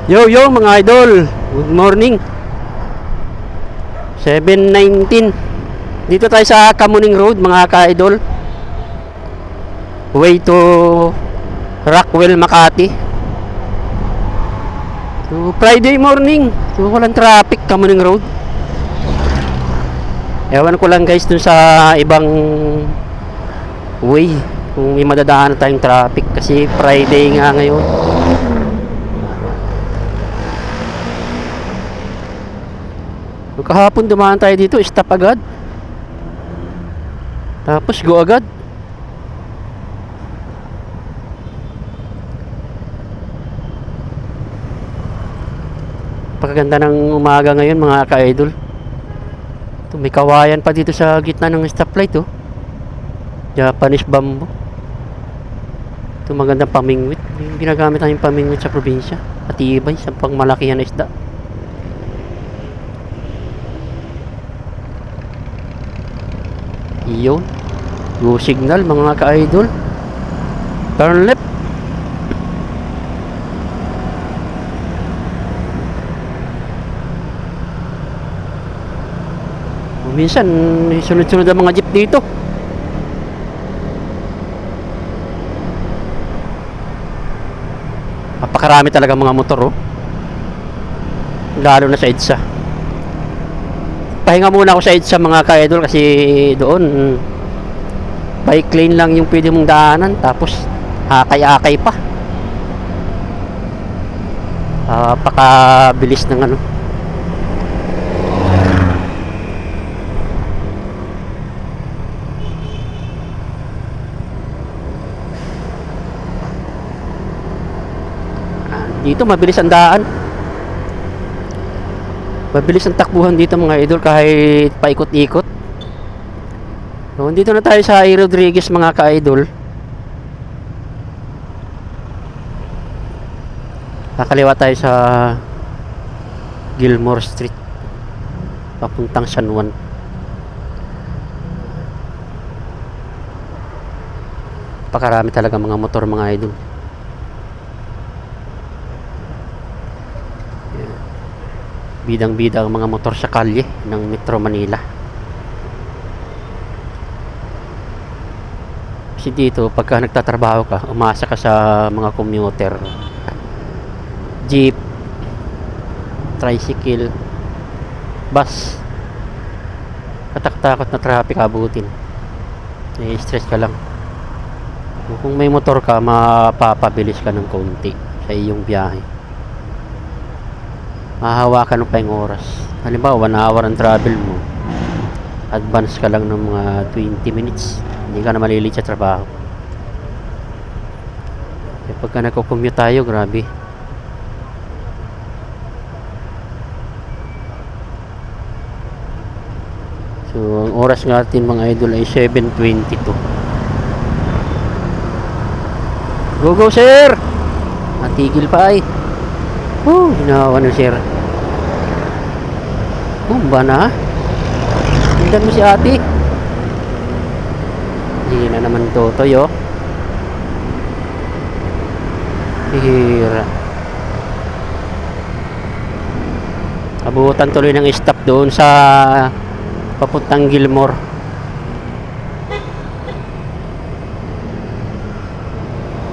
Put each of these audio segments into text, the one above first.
Yo yo mga idol, good morning. 7:19. Dito tayo sa Kamuning Road mga ka-idol. Way to Rockwell, Makati. So Friday morning, so walang traffic Kamuning Road. Ewan ko lang guys dun sa ibang way kung may madadaanan tayong traffic kasi Friday nga ngayon. Kahapon dumaan tayo dito, stop agad. Tapos go agad. Pagkaganda ng umaga ngayon mga ka-idol. Ito, may kawayan pa dito sa gitna ng stoplight oh. Japanese bamboo. Ito magandang pamingwit. Yung ginagamit namin pamingwit sa probinsya. Patibay sa pangmalakihan na isda. Iyon. Go signal mga ka-idol. Turn left. Minsan sunod-sunod ang mga jeep dito. Napakarami talaga mga motor oh. Lalo na sa EDSA. Pahinga muna ako sa EDSA mga ka-idol kasi doon bike lane lang yung pwede mong daanan, tapos hakay-akay pa. Napakabilis ng ano. Dito mabilis ang daan. Mabilis ang takbuhan dito mga idol kahit paikot-ikot. So, dito na tayo sa A. Rodriguez mga ka-idol. Kakaliwa tayo sa Gilmore Street papuntang San Juan. Pakarami talaga mga motor mga idol. Bidang-bida ang mga motor sa kalye ng Metro Manila. Kasi dito pagka nagtatrabaho ka, umasa ka sa mga commuter, jeep, tricycle, bus. Katakot na traffic abutin. I-stress ka lang. Kung may motor ka, mapapabilis ka ng konti sa iyong biyahe. Mahahawakan mo pa yung oras. Halimbawa 1 hour ang travel mo, advance ka lang ng mga 20 minutes, hindi ka na malilate sa trabaho. E pagka nagko-commute tayo, grabe. So ang oras natin mga idol ay 7:22. Go sir! Natigil pa ay. Hinahawa ng sir. Ba na? Tingnan mo si ate. Hindi na naman totoy oh. Hihira. Abutan tuloy ng stop doon sa papuntang Gilmore.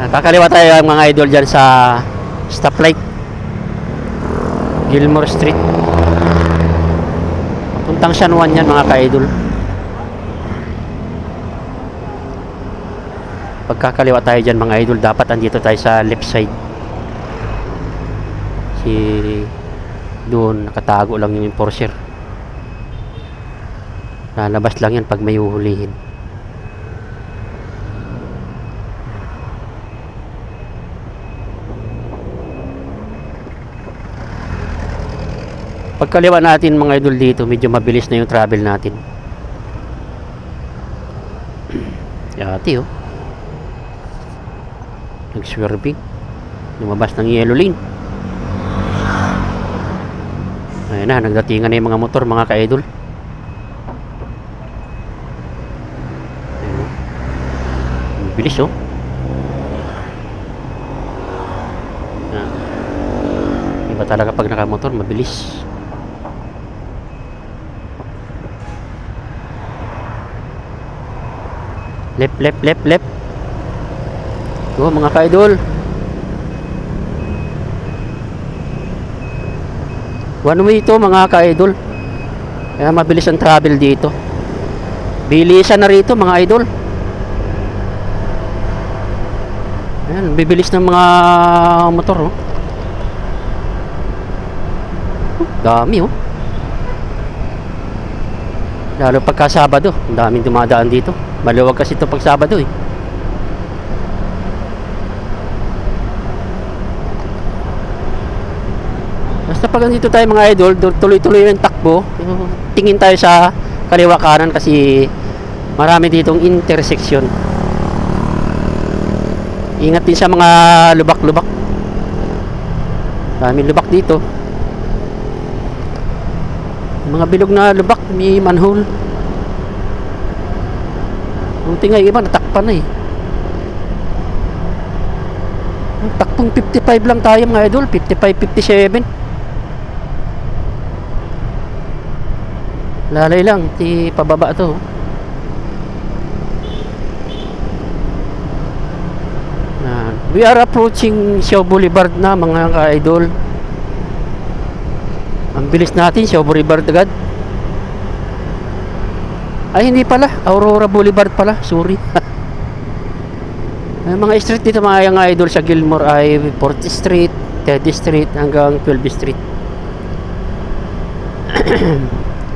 Kakaliwa tayo mga idol dyan sa stoplight Gilmore Street papuntang San Juan yan mga ka-idol. Pagkakaliwa tayo dyan mga idol, dapat andito tayo sa left side. Si doon nakatago lang yung enforcer. Lalabas lang yan pag may uhulihin. Pagkaliwa natin mga idol dito, medyo mabilis na yung travel natin. Yati oh. Nag-swerving. Lumabas ng yellow lane. Ayan na, nagdatingan na yung mga motor mga ka-idol. Bilis oh. Iba talaga pag nakamotor, mabilis. Left, left, left, left. Ito mga ka-idol. One way ito mga ka-idol. Kaya mabilis ang travel dito. Bilisan na rito mga idol. Ayan, bibilis ng mga motor oh. Dami oh. Lalo pagka Sabado, ang daming dumadaan dito. Maluwag kasi ito pag Sabado eh. Basta pag nandito tayo mga idol, tuloy-tuloy yung takbo. Tingin tayo sa kaliwa kanan kasi marami ditong intersection. Ingat din sa mga lubak-lubak. Daming lubak dito. Mga bilog na lubak, may manhole. Buti nga iba natakpan na eh. Takpong 55 lang tayo mga idol, 55, 57. Lalay lang, di pababa to. We are approaching Shaw Boulevard na mga ka-idol. Ang bilis natin, Shaw Boulevard agad. Ay hindi pala, Aurora Boulevard pala, sorry. May mga street dito mga idol sa Gilmore ay 4th Street, 30th Street hanggang 12th Street.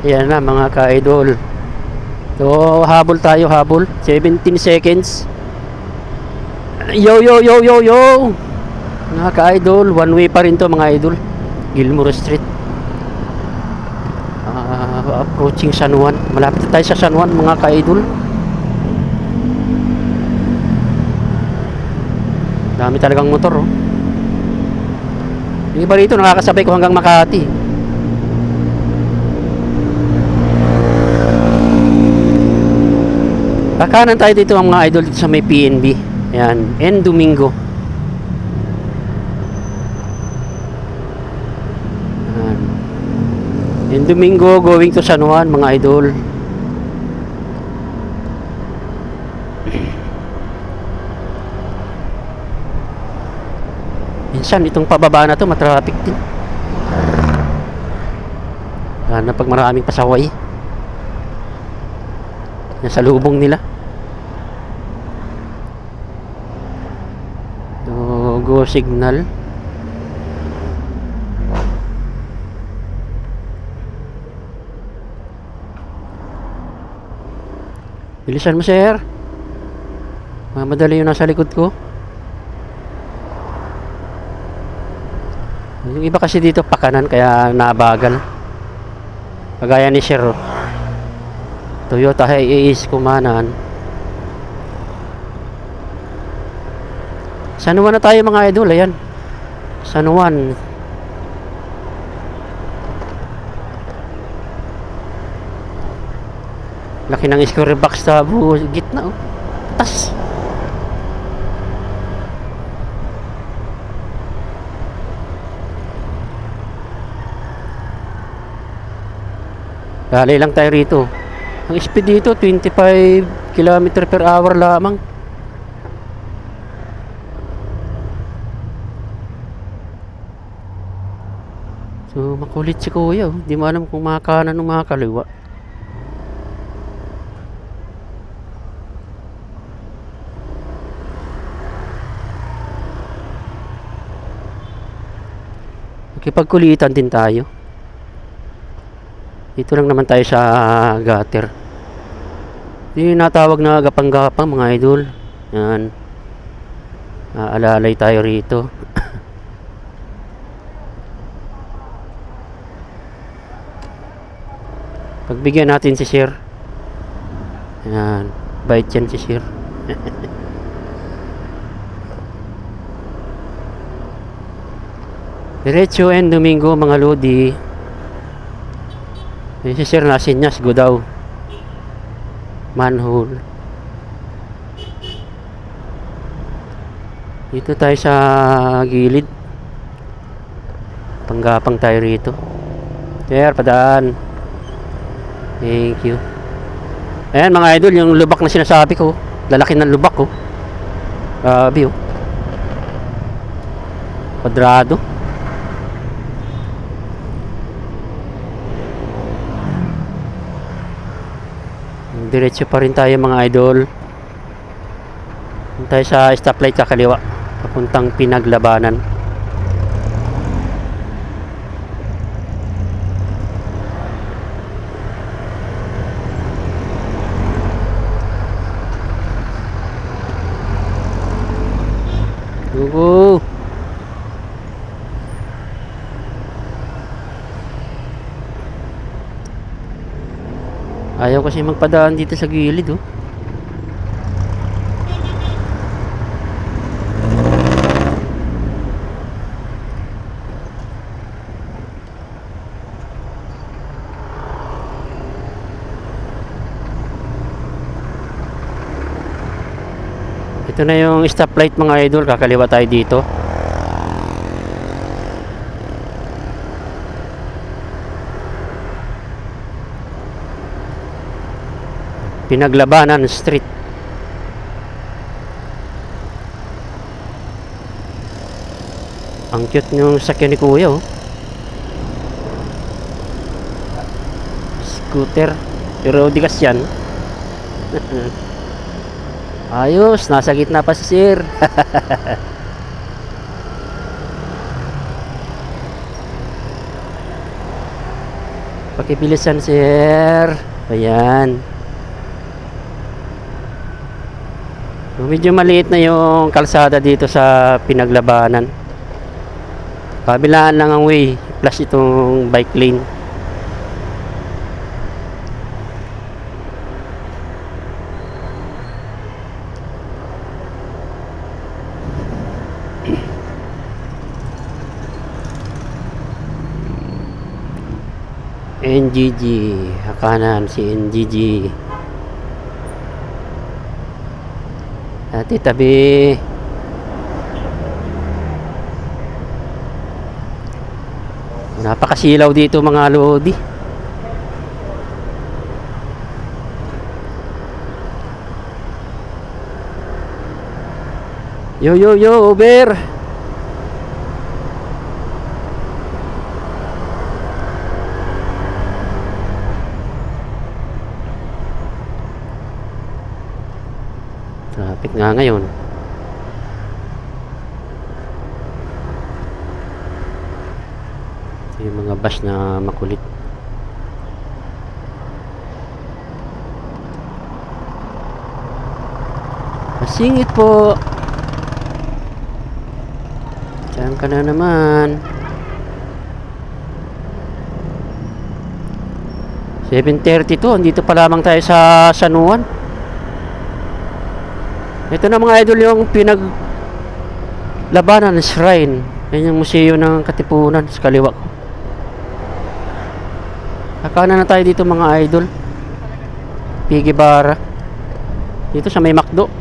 Yan na mga ka-idol. So habol tayo, habol 17 seconds. Yo yo yo yo yo mga ka-idol, one way pa rin to mga idol. Gilmore Street, approaching San Juan. Malapit tayo sa San Juan mga ka-idol. Dami talagang motor oh. Yung iba rito nakakasabay ko hanggang Makati. Kakanan tayo dito mga idol, dito sa may PNB. Ayan, N. Domingo. Ayan. N. Domingo going to San Juan mga idol. Minsan itong pababa na to matraffic din. Lalo na pag maraming pasaway. Nasa lubong nila. Go signal. Bilisan mo sir. Mamadali yung nasa likod ko. Yung iba kasi dito pakanan kaya nabagal. Kagaya ni sir oh. Toyota Hiace kumanan. San Juan na tayo mga idol, ayan. San Juan. Laki ng square box sa gitna oh. Tas. Dali lang tayo rito. Ang speed dito 25 km/h lamang. So makulit si kuya oh. Di mo alam kung makakanan o makakaliwa. Makipagkulitan din tayo. Dito lang naman tayo sa gutter. Hindi natawag na gapang-gapang mga idol. Yan. Alalay tayo rito. Pagbigyan natin si sir. Yan. Bait yan si sir. Diretso N. Domingo mga lodi. Si sir nasinyas go daw. Manhole. Dito tayo sa gilid. Panggapang tayo rito. Sir, padaan. Thank you. Ayan mga idol, yung lubak na sinasabi ko. Lalaki ng lubak ko. Grabe oh. Kwadrado. Diretso pa rin tayo mga idol. Tayo sa stoplight sa kaliwa. Papuntang Pinaglabanan. Go! Ayaw kasi magpadaan dito sa gilid oh. Ito na yung stoplight mga idol, kakaliwa tayo dito. Pinaglabanan Street. Ang cute ng sakyan ni Kuya oh. Scooter. Pero di kasi yan. Ayos, nasa gitna pa si Sir. Pakibilisan Sir. Ayan. Medyo maliit na yung kalsada dito sa Pinaglabanan. Kabilaan lang ang way, plus itong bike lane. NGG, kanan si NGG. Ati tabi. Napakasilaw dito mga lodi. Yo yo yo Uber. Traffic nga ngayon. Ito yung mga bus na makulit. Masingit po. Diyan ka na naman. 7:32. Andito pa lamang tayo sa San Juan. Ito na mga idol yung Pinaglabanan Shrine. Yan yung museo ng Katipunan sa kaliwa ko. Kakanan na tayo dito mga idol. Piggy Barra. Dito sa may McDo.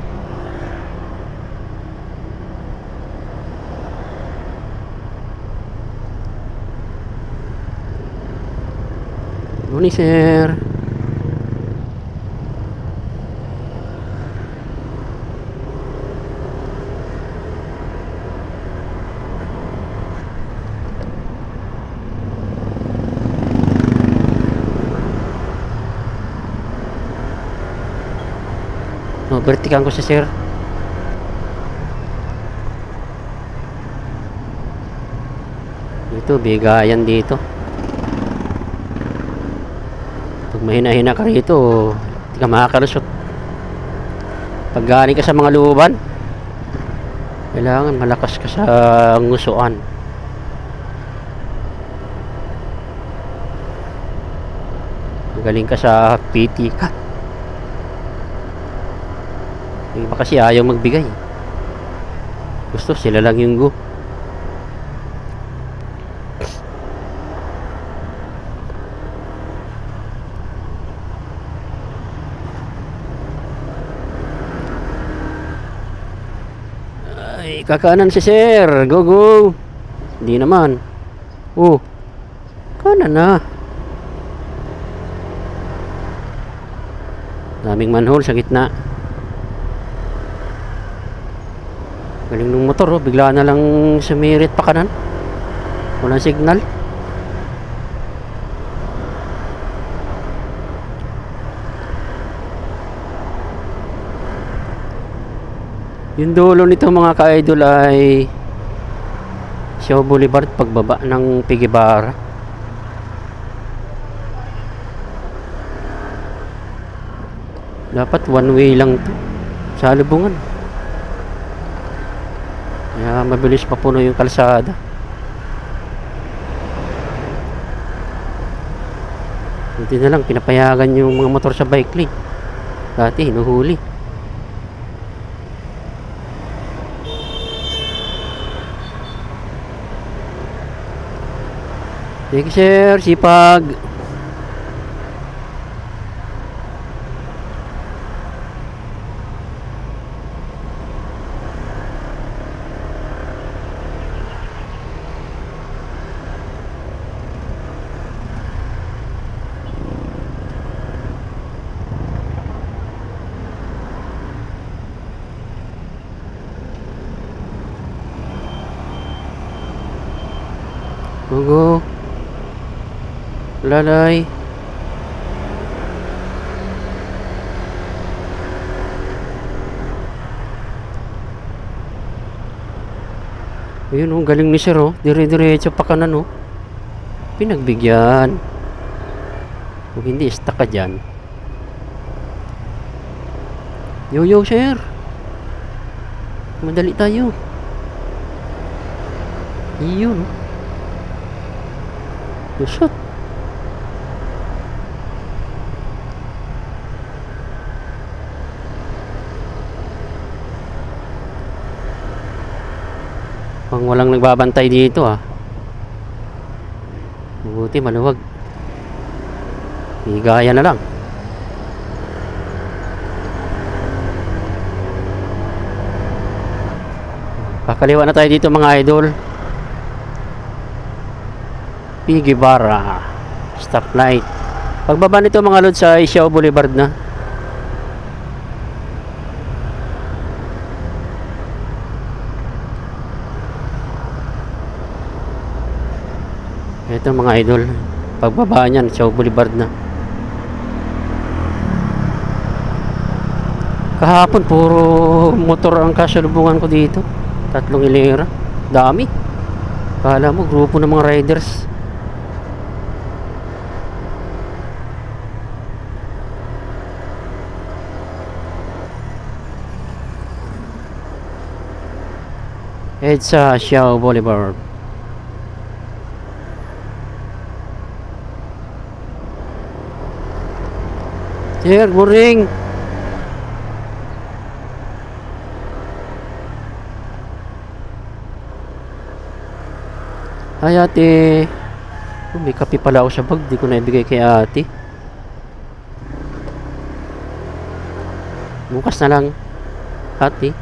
Morning sir. Bertikan ko si sir. Dito, bigayan dito. Pag mahina-hina ka rito, hindi ka makakalusot. Pag galing ka sa mga luban, kailangan malakas ka sa ngusuan. Magaling ka sa PT ka. Yung iba kasi ayaw magbigay. Gusto sila lang yung go. Ay, kakanan si sir. Go go. Hindi naman. Oh, kanan na. Daming manhole sa gitna. Galing ng motor, oh. Bigla na lang sumirit pa kanan. Walang signal. Yung dulo nito mga ka-idol ay Shaw Boulevard pagbaba ng Pigibara. Dapat one way lang to sa Lubungan. Kaya mabilis mapuno yung kalsada. Buti na lang pinapayagan yung mga motor sa bike lane. Dati hinuhuli. Thank you sir, sipag. Go. Lalay. Ayun oh, galing ni sir oh. Dire-diretso pa kanan oh. Pinagbigyan. Kung hindi, stuck ka dyan. Yo sir. Madali tayo. Iyon. Lusot. Pang walang nagbabantay dito ah. Mabuti maluwag. Higaya na lang. Kakaliwa na tayo dito mga idol. Pigibara stoplight. Pagbaba nito mga lods sa Shaw Boulevard na. Ito mga idol, pagbaba niyan Shaw Boulevard na. Kahapon puro motor ang kasalubungan ko dito. 3 hilera. Dami. Kala mo grupo ng mga riders. EDSA Shaw Boulevard. Sir, morning. Ay ate. Oh, may kape pala ako sa bag. Di ko na ibigay kay ate. Bukas na lang ate.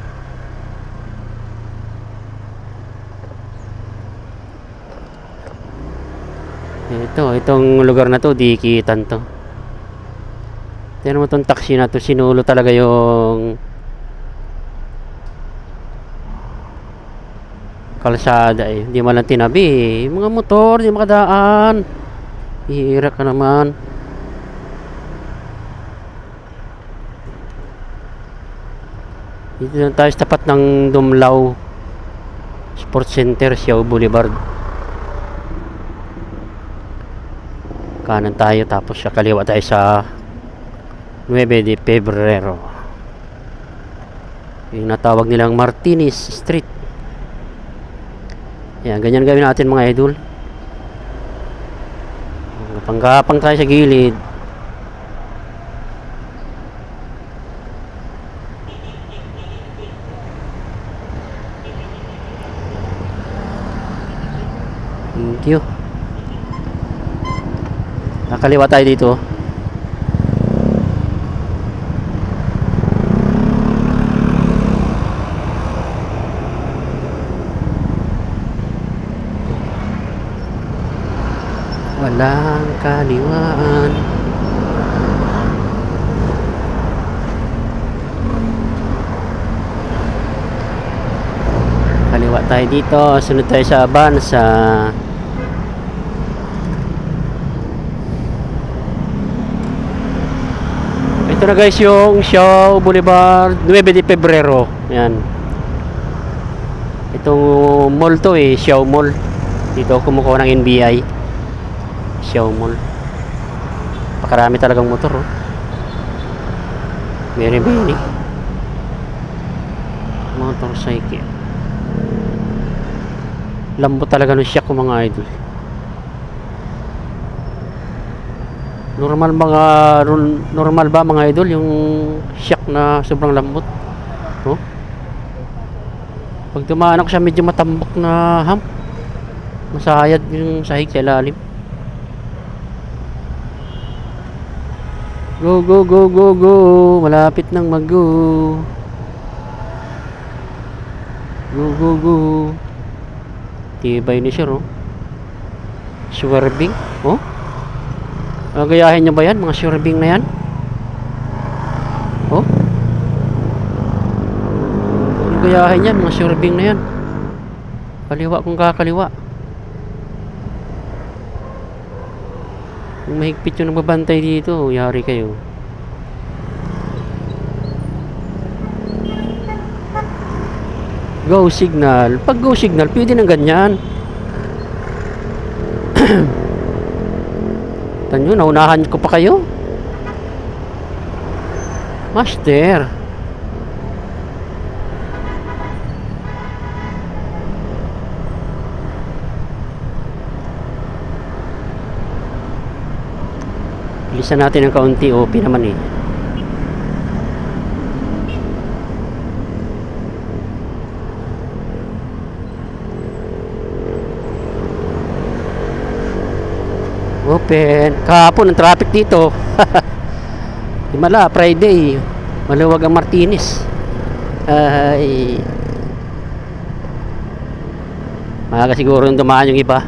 Itong lugar na to, dikitan to. Tignan mo itong taxi na to, sinulo talaga yung kalsada eh. Hindi man lang tinabi eh. Mga motor, hindi makadaan. Hihira ka naman. Dito lang tayo sa tapat ng Dumlao Sports Center, Shaw Boulevard. Kanan tayo tapos sa kaliwa tayo sa 9 de Febrero. Yung natawag nilang Martinez Street. Yan, ganyan gawin natin mga idol. Panggapang tayo sa gilid. Thank you. Nakaliwa tayo dito. Walang kaliwaan. Kaliwa tayo dito. Sunod tayo sa Avanza. Ito na guys yung Shaw Boulevard 9 de Pebrero. Yan. Itong mall to eh, Shaw Mall. Dito ako kumukuha ng NBI. Shaw Mall. Pakarami talagang motor oh. Very motorcycle. Lambot talaga ng shock ko mga idol. Normal ba mga idol yung shock na sobrang lambot? Oh? Pag dumaan ako sa medyo matambak na hump, masayad yung sahig sa ilalim. Go go go go go, malapit nang mag-go. Go go go. Tibay ni sir oh. Swerving oh. Gayahin nyo ba yan mga swerving na yan? Oh, gayahin yan mga swerving na yan. Kaliwa kung kakaliwa. Kung mahigpit yung nagbabantay dito, yari kayo. Go signal. Pag go signal, pwede ng ganyan. Tanyo, naunahan ko pa kayo. Master. Bilisan natin ng kaunti. OP naman eh. Open. Kahapon ang traffic dito. Himala, Friday. Maluwag ang Martinez. Ay. Maaga siguro yung dumaan yung iba.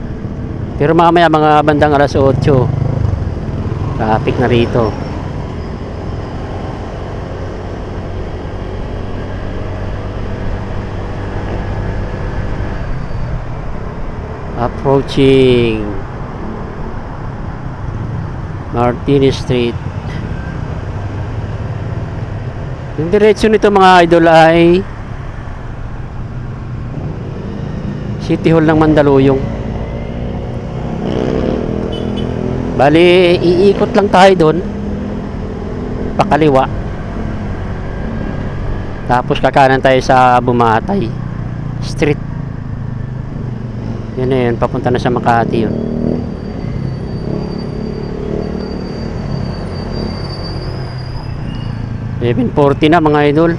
Pero mamaya mga bandang alas 8. Traffic na rito. Approaching Martinez Street. Yung diretsyon nito mga idol ay City Hall ng Mandaluyong. Bali, iikot lang tayo doon pakaliwa. Tapos kakanan tayo sa Bumatay Street. Yan na yun, papunta na sa Makati yun. Even 40 na mga idol.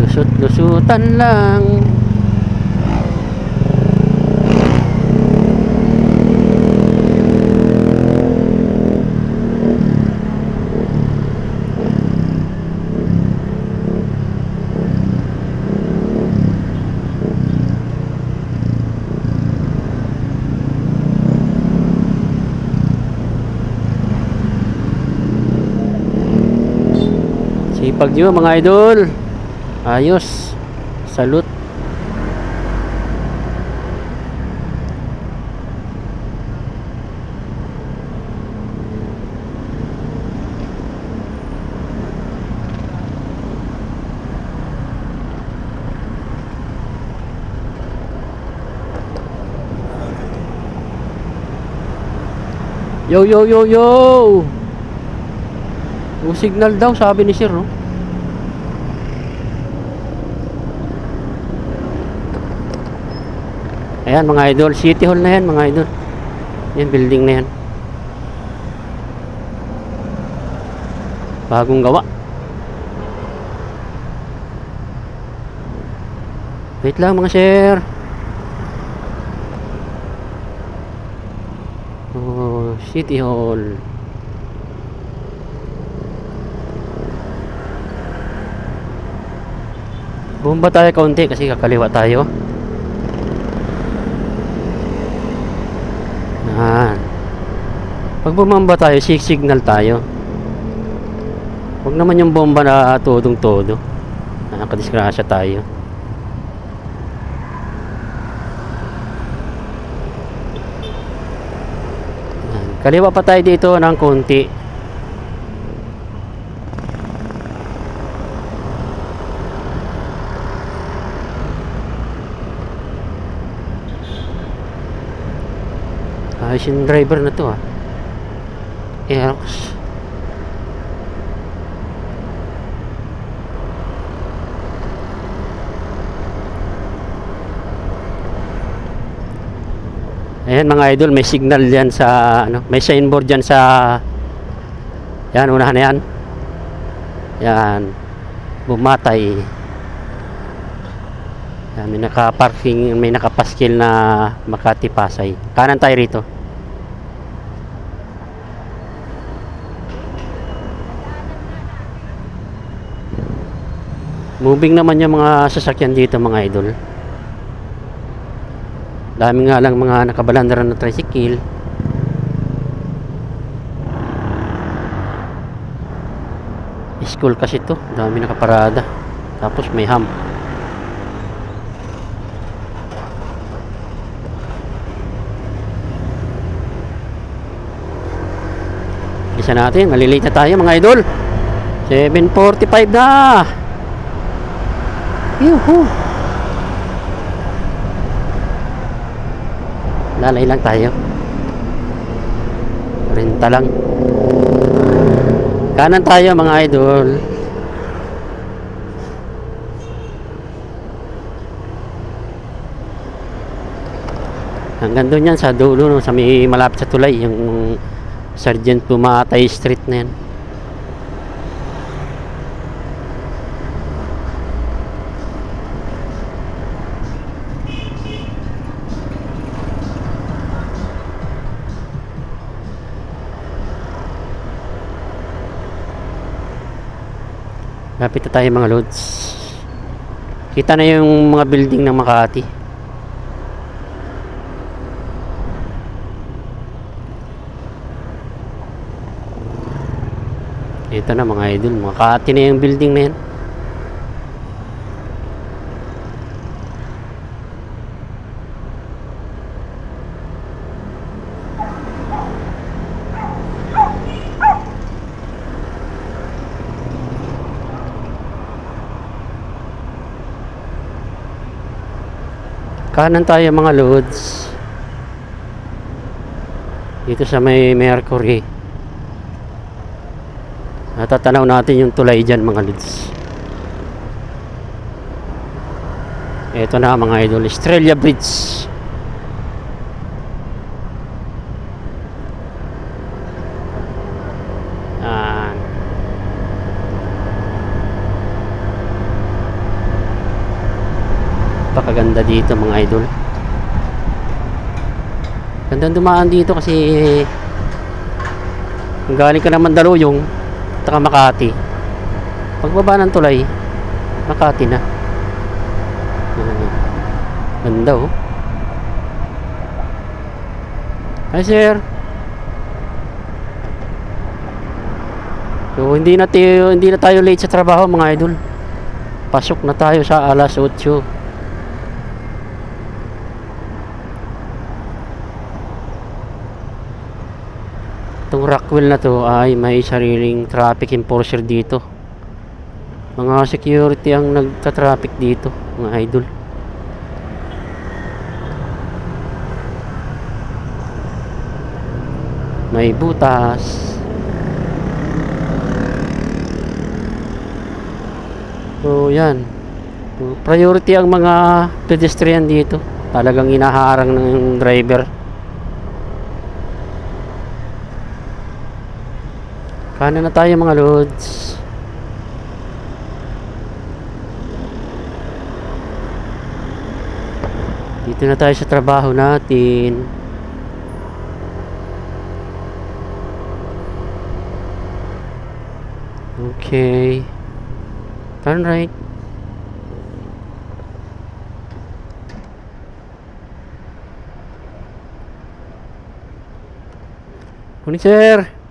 Lusot-lusutan lang. Sipag nyo mga idol. Ayos. Salute. Yo yo yo yo. Yung signal daw sabi ni sir no. Ayan mga idol, City Hall na yan mga idol. Yan building na yan. Bagong gawa. Wait lang mga sir. Oh, City Hall. Bumaba tayo kaunti kasi kakaliwa tayo. Yan. Pag bumamba tayo, signal tayo. Huwag naman yung bomba na todong-todo. Nakakadisgrasya tayo. Yan. Kaliwa pa tayo dito ng konti. Ayos yung driver na to Aerox. Ayan mga idol, may signal yan sa may signboard yan sa yan, unahan na yan. Yan. Bumatay. Yan, may naka-parking, may nakapaskil na Makati Pasay. Kanan tayo rito. Moving naman yung mga sasakyan dito mga idol. Dami nga lang mga nakabalandra na tricycle. School kasi to, dami nakaparada. Tapos may hump. Isa natin, malilate na tayo mga idol. 7:45 na. Yuhu. Lalay lang tayo. Renta lang. Kanan tayo mga idol. Hanggang doon yan sa dulo, no, sa may malapit sa tulay, yung Sergeant Pumatay Street na yan. Lapit na tayo mga loads. Kita na yung mga building ng Makati. Ito na mga idol, Makati na yung building na yan. Kanan tayo mga loads. Dito sa may Mercury. Natatanaw natin yung tulay dyan mga loads. Ito na mga idol, Estrella Bridge. Napakaganda dito mga idol. Gandang dumaan dito kasi kung galing ka naman Mandaluyong taka Makati, pagbaba ng tulay Makati na. Ganda oh. Hi sir. So hindi na tayo late sa trabaho mga idol. Pasok na tayo sa alas 8. Itong Rockwell na to ay may sariling traffic enforcer dito. Mga security ang nagta-traffic dito mga idol. May butas. So yan, priority ang mga pedestrian dito. Talagang inaharang ng driver. Kanan na tayo mga loads. Dito na tayo sa trabaho natin. Okay. Turn right. Morning, sir.